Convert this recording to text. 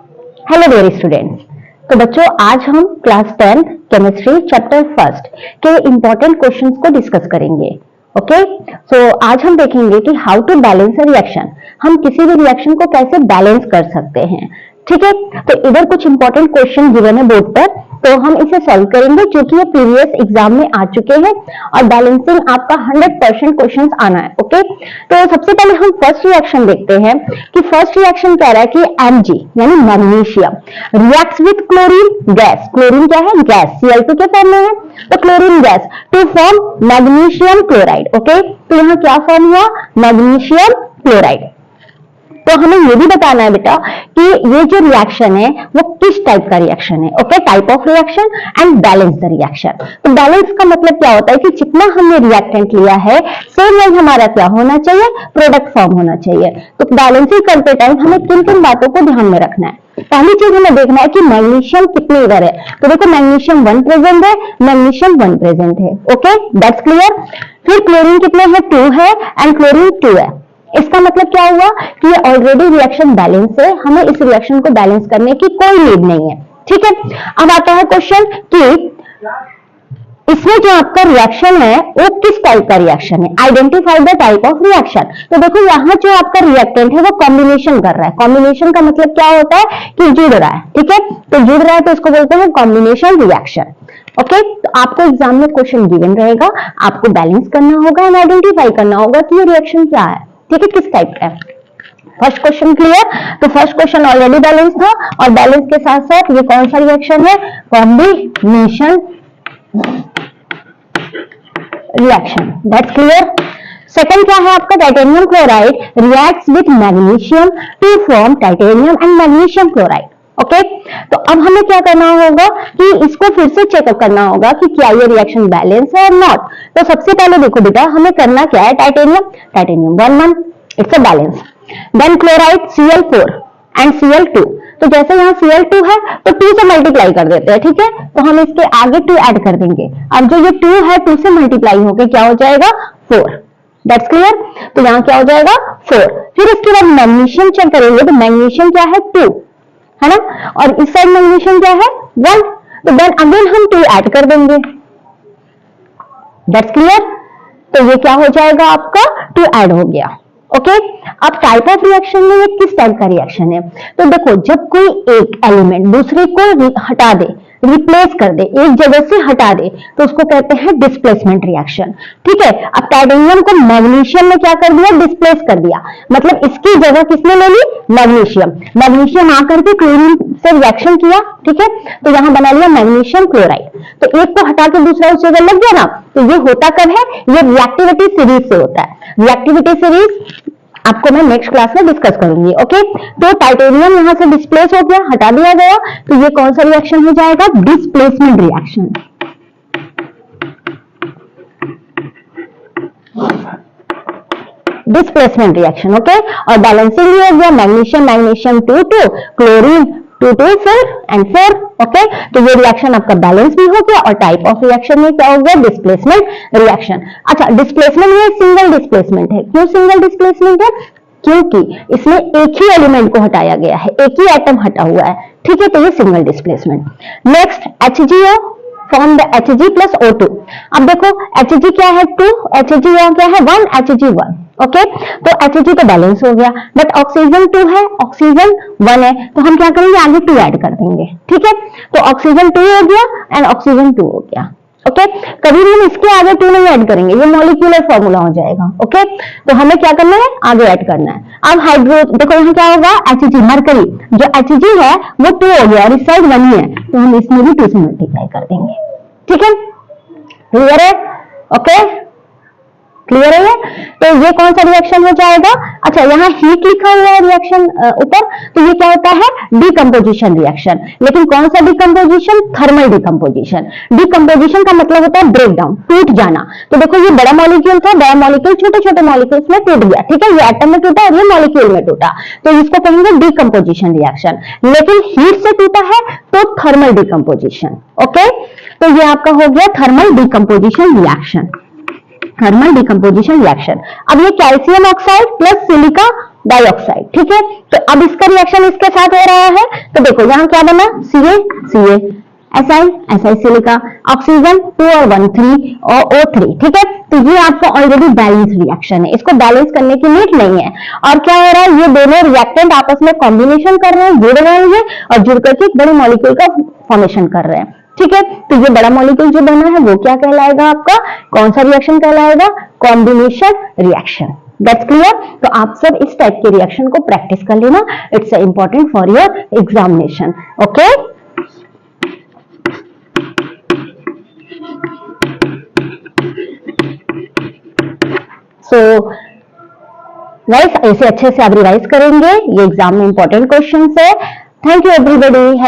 Hello dear students. तो बच्चों आज हम क्लास 10 केमिस्ट्री चैप्टर फर्स्ट के इंपॉर्टेंट क्वेश्चंस को डिस्कस करेंगे। ओके, सो आज हम देखेंगे कि how to balance a reaction, हम किसी भी रिएक्शन को कैसे बैलेंस कर सकते हैं। ठीक है, तो इधर कुछ इंपॉर्टेंट क्वेश्चन गिवन है बोर्ड पर, तो हम इसे सॉल्व करेंगे क्योंकि ये प्रीवियस एग्जाम में आ चुके हैं और बैलेंसिंग आपका 100% क्वेश्चंस आना है। ओके, तो सबसे पहले हम फर्स्ट रिएक्शन देखते हैं कि फर्स्ट रिएक्शन कह रहा है कि Mg यानी magnesium reacts with chlorine gas. Chlorine क्या है? गैस, Cl2 के फॉर्म में है, तो chlorine gas to form magnesium chloride. Okay, तो यहाँ क्या फॉर्म हुआ? Magnesium chloride. तो हमें ये भी बताना है बेटा कि ये जो रिएक्शन है वो किस टाइप का रिएक्शन है। Okay, type of reaction and balance the reaction. तो बैलेंस का मतलब क्या होता है कि जितना हमने रिएक्टेंट लिया है सेम वही हमारा क्या होना चाहिए? प्रोडक्ट फॉर्म होना चाहिए। तो बैलेंसिंग करते टाइम हमें किन किन बातों को ध्यान में रखना है? पहली चीज हमें देखना है कि मैग्नीशियम कितने इधर है। तो देखो मैग्नीशियम 1 प्रेजेंट है, मैग्नीशियम 1 प्रेजेंट है। Okay, that's clear. फिर क्लोरीन कितने हैं? 2 है एंड क्लोरीन 2 है। इसका मतलब क्या हुआ कि ये ऑलरेडी रिएक्शन बैलेंस है, हमें इस रिएक्शन को बैलेंस करने की कोई नीड नहीं है। ठीक है, अब आता है क्वेश्चन कि इसमें जो आपका रिएक्शन है वो किस टाइप का रिएक्शन है। Identify the type of reaction. तो देखो यहाँ जो आपका रिएक्टेंट है वो कॉम्बिनेशन कर रहा है। कॉम्बिनेशन का मतलब क्या होता है कि जुड़ रहा है। ठीक है, तो जुड़ रहा है तो इसको बोलते हैं कॉम्बिनेशन रिएक्शन। ओके, तो आपको एग्जाम में क्वेश्चन गिवन रहेगा, आपको बैलेंस करना होगा एंड आइडेंटिफाई करना होगा कि ये रिएक्शन क्या है। ठीक है, किस टाइप का है। First question clear. तो फर्स्ट क्वेश्चन ऑलरेडी बैलेंस था और बैलेंस के साथ साथ ये कौन सा रिएक्शन है? Combination reaction. That's clear. Second क्या है आपका? Titanium chloride reacts with magnesium to form titanium and magnesium chloride. Okay, तो अब हमें क्या करना होगा कि इसको फिर से चेकअप करना होगा कि क्या ये रिएक्शन बैलेंस है और नॉट। तो सबसे पहले देखो बेटा हमें करना क्या है? Titanium 1 it's a balance. Then chloride Cl4 and Cl2। तो जैसे यहाँ Cl2 है तो 2 से मल्टीप्लाई कर देते हैं। ठीक है, तो हम इसके आगे 2 ऐड कर देंगे। अब जो ये 2 है 2 से मल्टीप्लाई होकर क्या हो जाएगा? 4। That's clear. तो यहाँ क्या हो जाएगा? 4। फिर इसके बाद मैग्नीशियम चेक करेंगे तो मैग्नीशियम क्या है? 2 है ना, और इस साइड मैग्नीशियम क्या है? 1। तो देन अगेन हम 2 ऐड कर देंगे। That's clear. तो ये क्या हो जाएगा आपका? 2 ऐड हो गया। ओके, अब टाइप ऑफ रिएक्शन में ये किस टाइप का रिएक्शन है? तो देखो जब कोई एक एलिमेंट दूसरे को हटा दे, रिप्लेस कर दे, एक जगह से हटा दे, तो उसको कहते हैं डिस्प्लेसमेंट रिएक्शन। ठीक है, अब टाइटेनियम को मैग्नीशियम में क्या कर दिया? डिस्प्लेस कर दिया। मतलब इसकी जगह किसने ले ली? मैग्नीशियम। मैग्नीशियम आकर के क्लोरीन से रिएक्शन किया। ठीक है, तो यहां बना लिया मैग्नीशियम क्लोराइड। तो एक को हटा के दूसरा उस जगह लग गया ना, तो ये होता कब है? ये रिएक्टिविटी सीरीज से होता है। रिएक्टिविटी सीरीज आपको मैं नेक्स्ट क्लास में डिस्कस करूंगी। ओके, तो टाइटेनियम यहां से डिस्प्लेस हो गया, हटा दिया गया, तो ये कौन सा रिएक्शन हो जाएगा? Displacement reaction. Displacement reaction. Okay, और बैलेंसिंग भी हो गया। Magnesium 2 chlorine 2 4 and 4। ओके, तो ये रिएक्शन आपका बैलेंस भी हो गया और टाइप ऑफ रिएक्शन में क्या हो गया? Displacement reaction. अच्छा, डिस्प्लेसमेंट में सिंगल डिस्प्लेसमेंट है। क्यों सिंगल डिस्प्लेसमेंट है? क्योंकि इसमें एक ही एलिमेंट को हटाया गया है, एक ही एटम हटा हुआ है। ठीक है, तो ये single displacement. Next HgO form the Hg plus O2। अब देखो Hg क्या है? 2, Hg यहाँ क्या है? 1, Hg1। ओके, तो Hg तो बैलेंस हो गया, बट ऑक्सीजन 2 है, ऑक्सीजन 1 है, तो हम क्या करेंगे? आगे 2 ऐड कर देंगे। ठीक है, तो ऑक्सीजन 2 हो गया एंड ऑक्सीजन 2 हो गया। ओके, कभी भी हम इसके आगे 2 नहीं ऐड करेंगे, ये मॉलिक्यूलर फॉर्मूला हो जाएगा। ओके, तो हमें क्या करना है? आगे ऐड करना है। अब हाइड्रो देखो यहाँ क्या होगा? Hg मरकरी, जो Hg है वो 2 हो गया और इस साइड 1 ही है, तो हम इसमें भी 2 से मल्टीप्लाई कर देंगे। ठीक है, क्लियर है? ओके, क्लियर है? तो ये कौन सा रिएक्शन हो जाएगा? अच्छा, यहाँ हीट लिखा हुआ है रिएक्शन ऊपर, तो ये क्या होता है? Decomposition reaction. लेकिन कौन सा डिकम्पोजिशन? Thermal decomposition. डिकम्पोजिशन का मतलब होता है ब्रेक डाउन, टूट जाना। तो देखो ये बड़ा मॉलिक्यूल था, बड़ा मॉलिक्यूल छोटे छोटे मॉलिक्यूल्स में टूट गया। ठीक है, ये एटम में टूटा और ये मॉलिक्यूल में टूटा, तो इसको कहेंगे डिकम्पोजिशन रिएक्शन। लेकिन हीट से टूटा है तो थर्मल डिकम्पोजिशन। ओके, तो ये आपका हो गया thermal decomposition reaction. Thermal decomposition reaction. अब ये calcium oxide plus silica dioxide, ठीक है। तो अब इसका रिएक्शन इसके साथ हो रहा है, तो देखो यहां क्या बना, Ca SI सिलिका, ऑक्सीजन 2 और 1 3 और O3, ठीक है। तो ये आपका ऑलरेडी बैलेंस रिएक्शन है, इसको बैलेंस करने की नीड नहीं है। और क्या हो रहा है, ये दोनों रिएक्टेंट आपस में कॉम्बिनेशन कर रहे हैं, जुड़ रहे हैं और जुड़ करके एक बड़े मॉलिक्यूल का फॉर्मेशन कर रहे हैं, ठीक है। तो ये बड़ा मॉलिक्यूल जो बना है वो क्या कहलाएगा आपका, कौन सा रिएक्शन कहलाएगा, कॉम्बिनेशन रिएक्शन। That's clear. तो आप सब इस टाइप के रिएक्शन को प्रैक्टिस कर लेना, it's important for your examination, okay. So guys ऐसे अच्छे से आप रिवाइज करेंगे, ये एग्जाम में इंपॉर्टेंट क्वेश्चंस है। Thank you everybody.